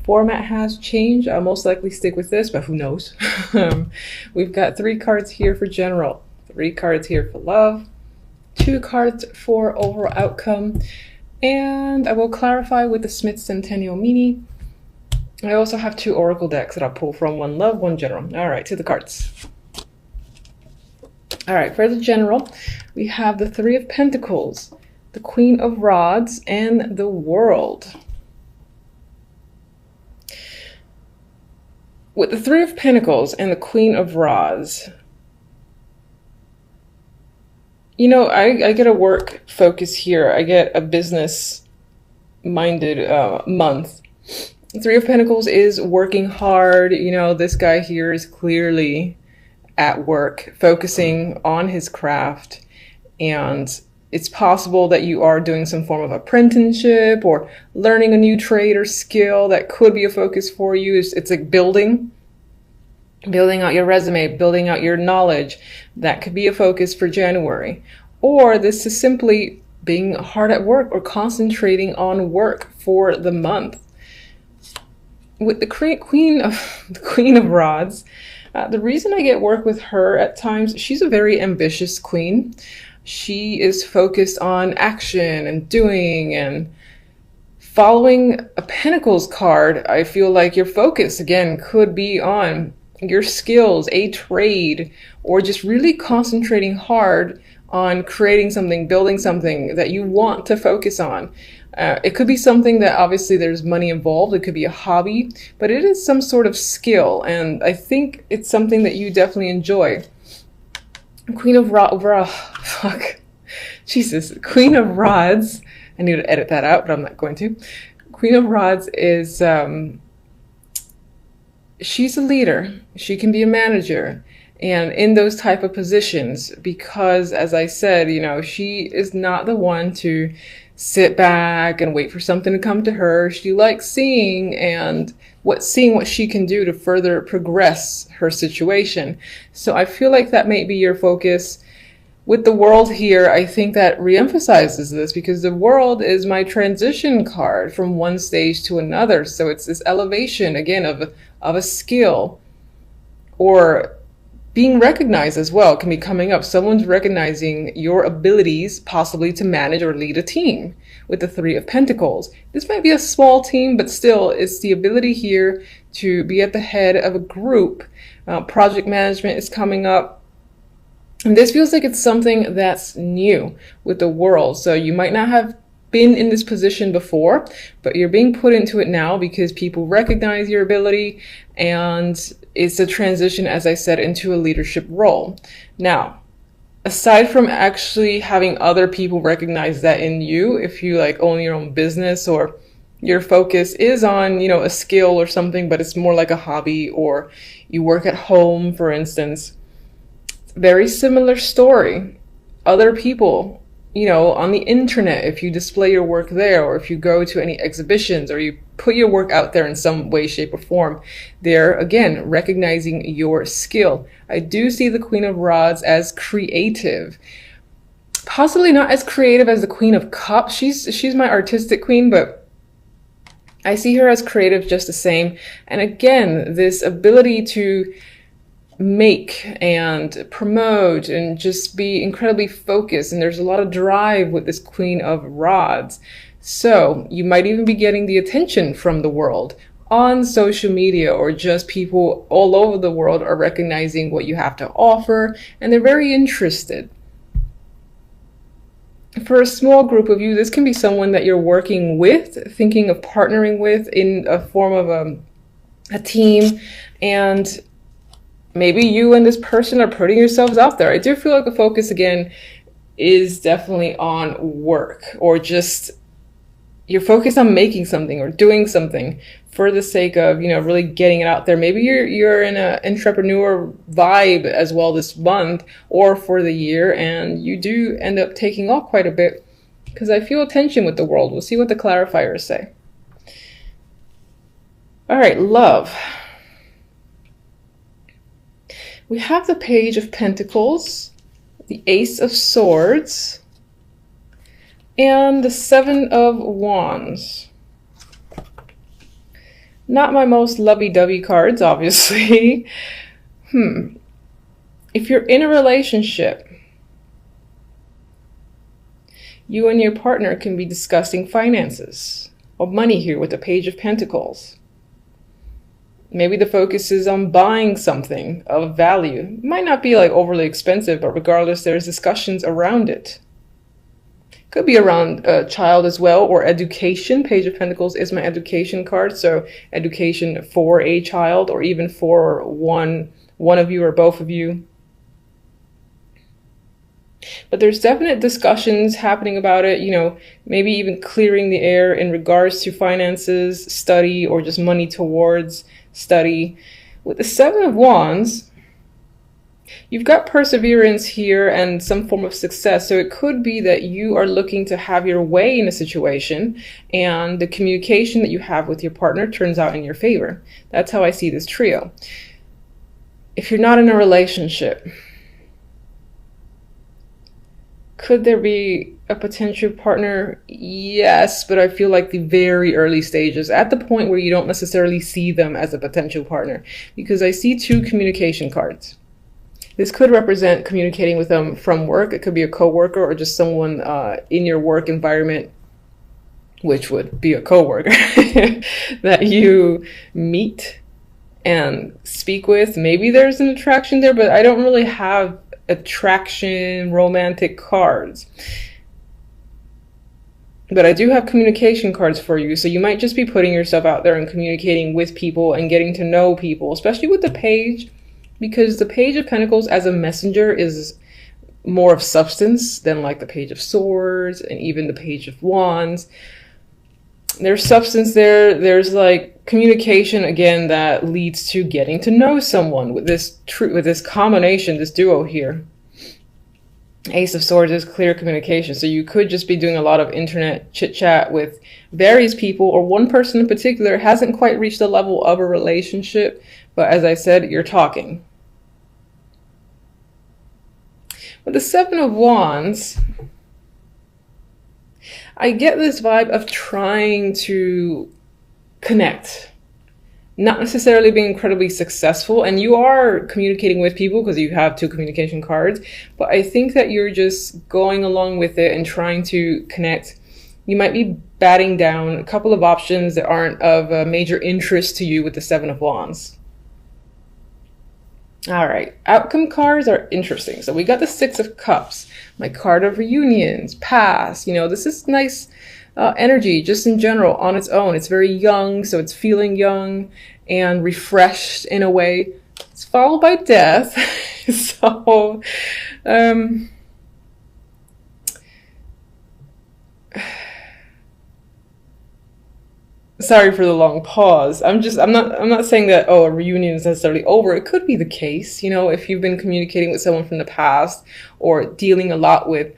format has changed. I'll most likely stick with this, but who knows? We've got 3 cards here for general, 3 cards here for love, 2 cards for overall outcome, and I will clarify with the Smith Centennial Mini. I also have 2 oracle decks that I'll pull from, 1 love, 1 general. All right, to the cards. All right, for the general, we have the 3 of Pentacles, the Queen of Rods, and the World. With the 3 of Pentacles and the Queen of Rods, you know, I get a work focus here. I get a business-minded month. 3 of Pentacles is working hard. You know, this guy here is clearly at work, focusing on his craft, and it's possible that you are doing some form of apprenticeship or learning a new trade or skill that could be a focus for you. It's like building out your resume, building out your knowledge. That could be a focus for January. Or this is simply being hard at work or concentrating on work for the month. With the Queen of Rods, the reason I get work with her at times, she's a very ambitious queen. She is focused on action and doing and following a Pentacles card. I feel like your focus, again, could be on your skills, a trade, or just really concentrating hard on creating something, building something that you want to focus on. It could be something that obviously there's money involved. It could be a hobby, but it is some sort of skill. And I think it's something that you definitely enjoy. Queen of Rods. I need to edit that out, but I'm not going to. Queen of Rods is, she's a leader. She can be a manager. And in those type of positions, because as I said, you know, she is not the one to sit back and wait for something to come to her. She likes seeing what she can do to further progress her situation. So I feel like that may be your focus. With the World here, I think that reemphasizes this, because the World is my transition card from one stage to another. So it's this elevation again of a skill, or being recognized as well can be coming up. Someone's recognizing your abilities possibly to manage or lead a team with the 3 of Pentacles. This might be a small team, but still it's the ability here to be at the head of a group. Project management is coming up. And this feels like it's something that's new with the World. So you might not have been in this position before, but you're being put into it now because people recognize your ability, and it's a transition, as I said, into a leadership role. Now, aside from actually having other people recognize that in you, if you like own your own business or your focus is on, you know, a skill or something, but it's more like a hobby, or you work at home, for instance, very similar story. Other people, you know, on the internet, if you display your work there, or if you go to any exhibitions, or you put your work out there in some way, shape, or form, they're again recognizing your skill. I do see the Queen of Rods as creative, possibly not as creative as the Queen of Cups. She's my artistic queen, but I see her as creative just the same. And again, this ability to make and promote and just be incredibly focused, and there's a lot of drive with this Queen of Rods. So you might even be getting the attention from the world on social media, or just people all over the world are recognizing what you have to offer, and they're very interested. For a small group of you, this can be someone that you're working with, thinking of partnering with in a form of a team, and maybe you and this person are putting yourselves out there. I do feel like the focus again is definitely on work, or just you're focused on making something or doing something for the sake of, you know, really getting it out there. Maybe you're in an entrepreneur vibe as well this month or for the year, and you do end up taking off quite a bit, because I feel tension with the World. We'll see what the clarifiers say. All right, love. We have the Page of Pentacles, the Ace of Swords, and the 7 of Wands. Not my most lovey-dovey cards, obviously. If you're in a relationship, you and your partner can be discussing finances or money here with the Page of Pentacles. Maybe the focus is on buying something of value. It might not be like overly expensive, but regardless, there's discussions around it. Could be around a child as well, or education. Page of Pentacles is my education card, so education for a child, or even for one of you or both of you. But there's definite discussions happening about it, you know, maybe even clearing the air in regards to finances, study, or just money towards study. With the Seven of Wands, you've got perseverance here and some form of success. So it could be that you are looking to have your way in a situation, and the communication that you have with your partner turns out in your favor. That's how I see this trio. If you're not in a relationship, could there be a potential partner? Yes, but I feel like the very early stages, at the point where you don't necessarily see them as a potential partner, because I see two communication cards. This could represent communicating with them from work. It could be a coworker or just someone in your work environment, which would be a coworker that you meet and speak with. Maybe there's an attraction there, but I don't really have attraction romantic cards. But I do have communication cards for you, so you might just be putting yourself out there and communicating with people and getting to know people, especially with the Page, because the Page of Pentacles as a messenger is more of substance than like the Page of Swords and even the Page of Wands. There's substance there. There's like communication again that leads to getting to know someone with this combination, this duo here. Ace of Swords is clear communication. So you could just be doing a lot of internet chit chat with various people, or one person in particular hasn't quite reached the level of a relationship, but as I said, you're talking. With the Seven of Wands, I get this vibe of trying to connect, not necessarily being incredibly successful, and you are communicating with people because you have two communication cards, but I think that you're just going along with it and trying to connect. You might be batting down a couple of options that aren't of major interest to you with the Seven of Wands. All right, outcome cards are interesting. So we got the Six of Cups, my card of reunions, past. You know, this is nice energy just in general on its own. It's very young, so it's feeling young and refreshed in a way. It's followed by death. So, sorry for the long pause. I'm not saying that, oh, a reunion is necessarily over. It could be the case, you know, if you've been communicating with someone from the past or dealing a lot with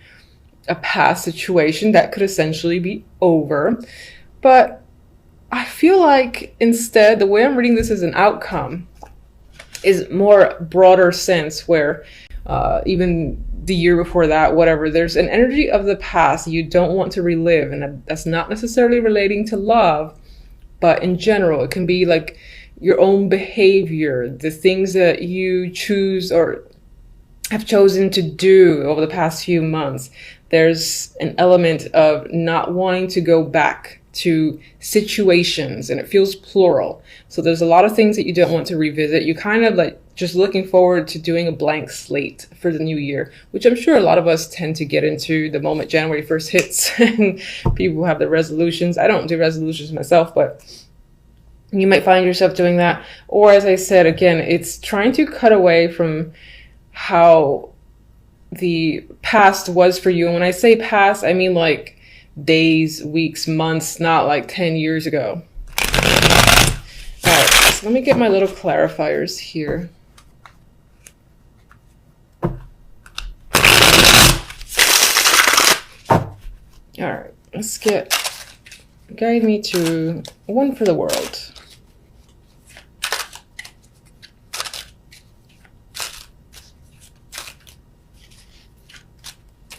a past situation, that could essentially be over. But I feel like instead, the way I'm reading this as an outcome is more broader sense, where even the year before that, whatever, there's an energy of the past you don't want to relive. And that's not necessarily relating to love, but in general, it can be like your own behavior, the things that you choose or have chosen to do over the past few months. There's an element of not wanting to go back to situations, and it feels plural. So there's a lot of things that you don't want to revisit. You kind of like just looking forward to doing a blank slate for the new year, which I'm sure a lot of us tend to get into the moment January 1st hits and people have their resolutions. I don't do resolutions myself, but you might find yourself doing that. Or as I said, again, it's trying to cut away from how the past was for you. And when I say past, I mean like days, weeks, months, not like 10 years ago. All right, so let me get my little clarifiers here. All right, let's guide me to one for the world.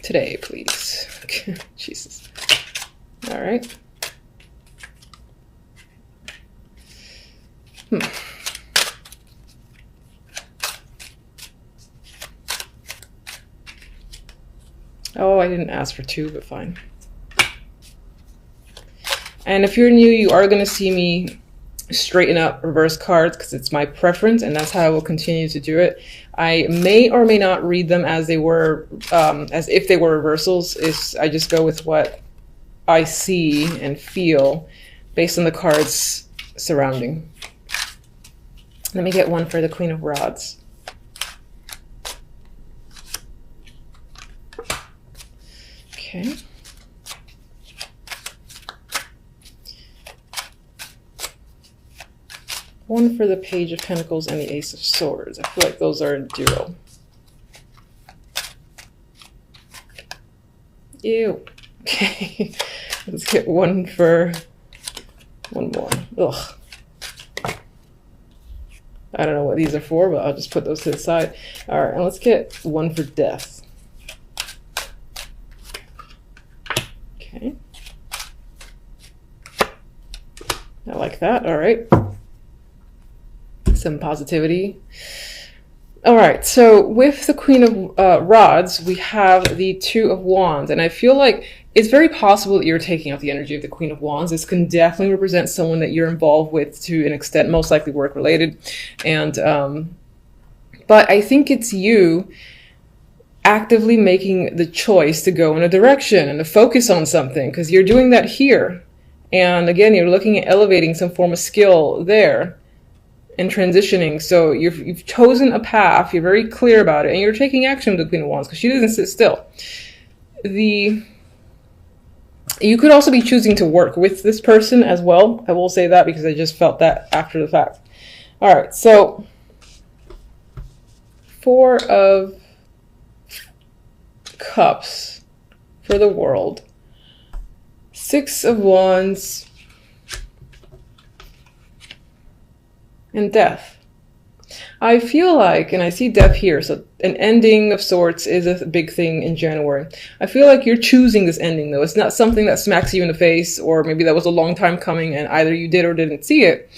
Today, please. Jesus. All right. Oh, I didn't ask for 2, but fine. And if you're new, you are going to see me straighten up reverse cards because it's my preference, and that's how I will continue to do it. I may or may not read them as they were, as if they were reversals. I just go with what I see and feel based on the cards surrounding. Let me get one for the Queen of Rods. Okay. One for the Page of Pentacles and the Ace of Swords. I feel like those are a duo. Ew. Okay. Let's get one for one more. Ugh. I don't know what these are for, but I'll just put those to the side. All right, and let's get one for Death. Okay. I like that. All right. Some positivity. All right, so with the Queen of Rods, we have the Two of Wands, and I feel like it's very possible that you're taking out the energy of the Queen of Wands. This can definitely represent someone that you're involved with to an extent, most likely work related, and but I think it's you actively making the choice to go in a direction and to focus on something, because you're doing that here, and again, you're looking at elevating some form of skill there and transitioning. So you've chosen a path, you're very clear about it, and you're taking action with the Queen of Wands because she doesn't sit still. You could also be choosing to work with this person as well. I will say that because I just felt that after the fact. All right, so 4 of Cups for the World, 6 of Wands, and Death. I feel like, and I see Death here, so an ending of sorts is a big thing in January. I feel like you're choosing this ending, though. It's not something that smacks you in the face, or maybe that was a long time coming and either you did or didn't see it.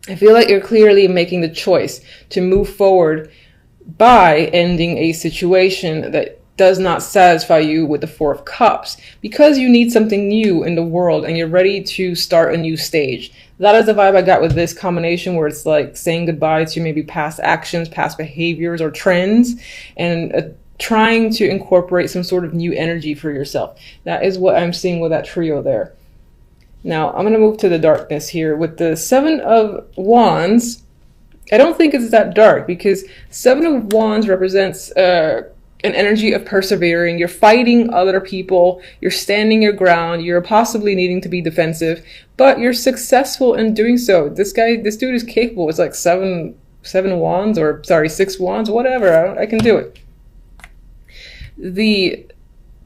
I feel like you're clearly making the choice to move forward by ending a situation that does not satisfy you with the 4 of Cups, because you need something new in the world and you're ready to start a new stage. That is the vibe I got with this combination, where it's like saying goodbye to maybe past actions, past behaviors or trends, and trying to incorporate some sort of new energy for yourself. That is what I'm seeing with that trio there. Now I'm going to move to the darkness here with the 7 of Wands. I don't think it's that dark, because 7 of Wands represents an energy of persevering. You're fighting other people, you're standing your ground, you're possibly needing to be defensive, but you're successful in doing so. This dude is capable. It's like 7 wands, or sorry, 6 wands, whatever. I can do it. The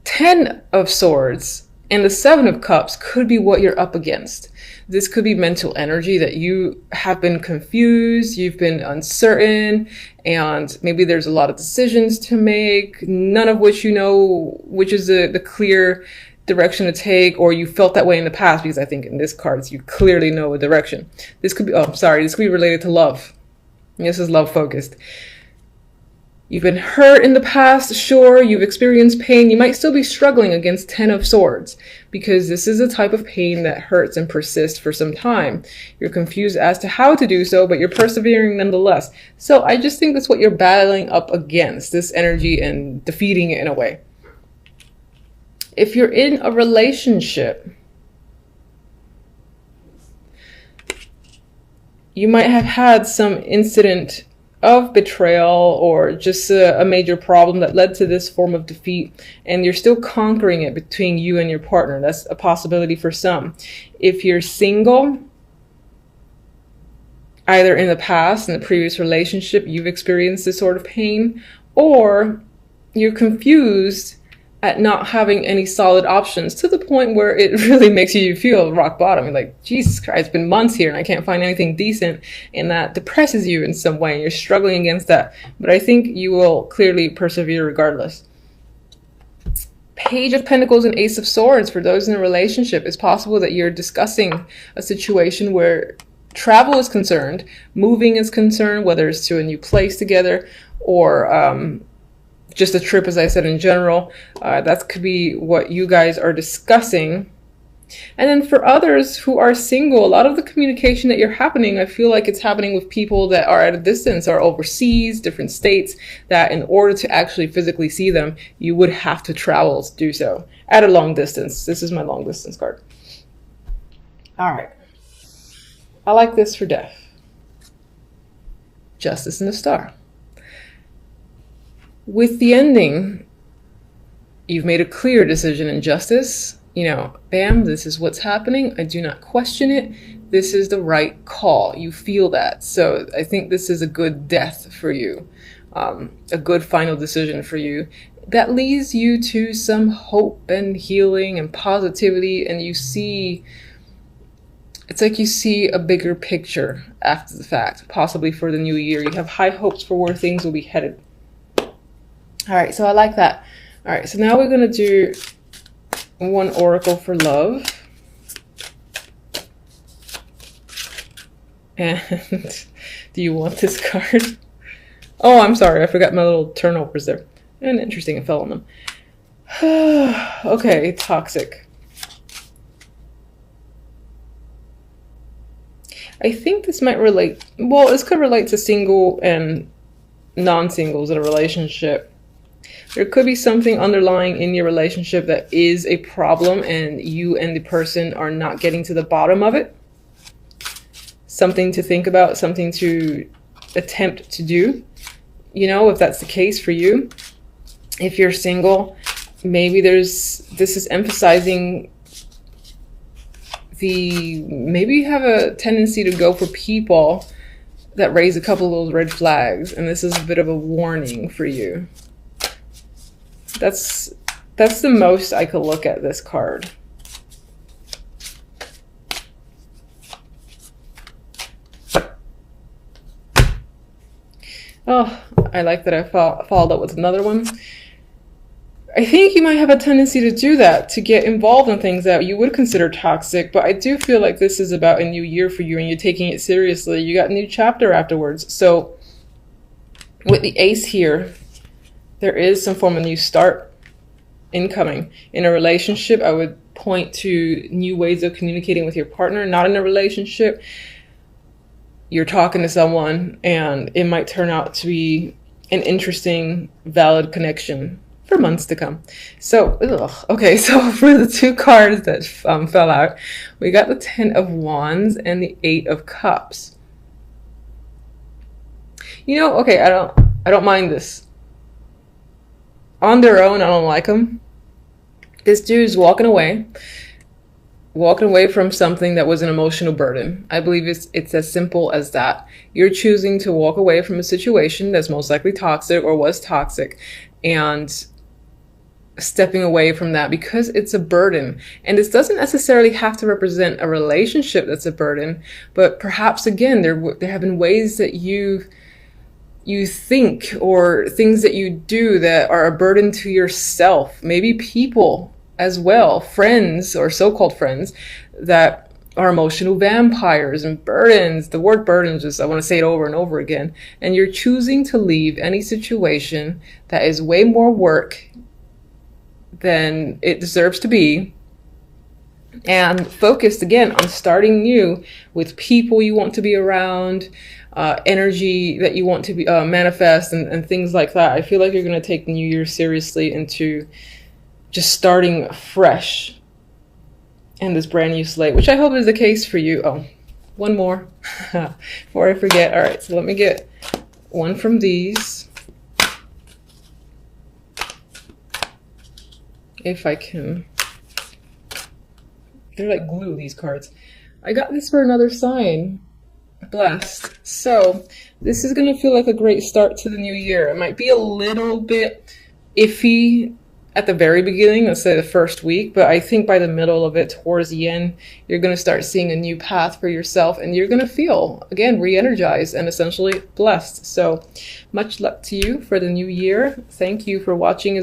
10 of Swords and the 7 of Cups could be what you're up against. This could be mental energy that you have been confused, you've been uncertain, and maybe there's a lot of decisions to make, none of which you know which is the clear direction to take, or you felt that way in the past, because I think in this cards you clearly know a direction. This could be, this could be related to love. This is love focused. You've been hurt in the past, sure, you've experienced pain. You might still be struggling against 10 of Swords, because this is a type of pain that hurts and persists for some time. You're confused as to how to do so, but you're persevering nonetheless. So I just think that's what you're battling up against, this energy, and defeating it in a way. If you're in a relationship, you might have had some incident of betrayal, or just a major problem that led to this form of defeat, and you're still conquering it between you and your partner. That's a possibility for some. If you're single, either in the past, in the previous relationship, you've experienced this sort of pain, or you're confused at not having any solid options, to the point where it really makes you feel rock bottom. You're like, Jesus Christ, it's been months here and I can't find anything decent, and that depresses you in some way, and you're struggling against that. But I think you will clearly persevere regardless. Page of Pentacles and Ace of Swords, for those in a relationship, it's possible that you're discussing a situation where travel is concerned, moving is concerned, whether it's to a new place together or just a trip, as I said, in general. That could be what you guys are discussing. And then for others who are single, a lot of the communication that you're happening, I feel like it's happening with people that are at a distance or overseas, different states, that in order to actually physically see them, you would have to travel to do so at a long distance. This is my long distance card. All right. I like this for death. Justice and the Star. With the ending, you've made a clear decision in justice. You know, bam, this is what's happening. I do not question it. This is the right call. You feel that. So I think this is a good death for you, a good final decision for you. That leads you to some hope and healing and positivity. And you see, it's like you see a bigger picture after the fact, possibly for the new year. You have high hopes for where things will be headed. All right, so I like that. All right, so now we're going to do one oracle for love. And do you want this card? Oh, I'm sorry. I forgot my little turnovers there. And interesting, it fell on them. Okay, toxic. I think this might relate. Well, this could relate to single and non-singles in a relationship. There could be something underlying in your relationship that is a problem and you and the person are not getting to the bottom of it. Something to think about, something to attempt to do. You know, if that's the case for you. If you're single, maybe this is emphasizing maybe you have a tendency to go for people that raise a couple of those red flags, and this is a bit of a warning for you. That's the most I could look at this card. Oh, I like that I followed up with another one. I think you might have a tendency to do that, to get involved in things that you would consider toxic, but I do feel like this is about a new year for you and you're taking it seriously. You got a new chapter afterwards. So with the ace here, there is some form of new start incoming. In a relationship, I would point to new ways of communicating with your partner. Not in a relationship, you're talking to someone and it might turn out to be an interesting, valid connection for months to come. So, okay, so for the two cards that fell out, we got the 10 of Wands and the 8 of Cups. You know, okay, I don't mind this. On their own, I don't like them. This dude's walking away from something that was an emotional burden. I believe it's as simple as that. You're choosing to walk away from a situation that's most likely toxic or was toxic, and stepping away from that because it's a burden. And this doesn't necessarily have to represent a relationship that's a burden, but perhaps again, there have been ways that you think or things that you do that are a burden to yourself. Maybe people as well, friends or so-called friends that are emotional vampires and burdens. The word burdens is, I want to say it over and over again. And you're choosing to leave any situation that is way more work than it deserves to be, and focused again on starting new with people you want to be around, energy that you want to be manifest, and things like that. I feel like you're going to take the new year seriously into just starting fresh in this brand new slate, which I hope is the case for you. Oh, one more before I forget. All right, so let me get one from these. If I can. They're like glue, these cards. I got this for another sign. Blessed. So this is going to feel like a great start to the new year. It might be a little bit iffy at the very beginning, let's say the first week, but I think by the middle of it, towards the end, you're going to start seeing a new path for yourself, and you're going to feel, again, re-energized and essentially blessed. So much luck to you for the new year. Thank you for watching.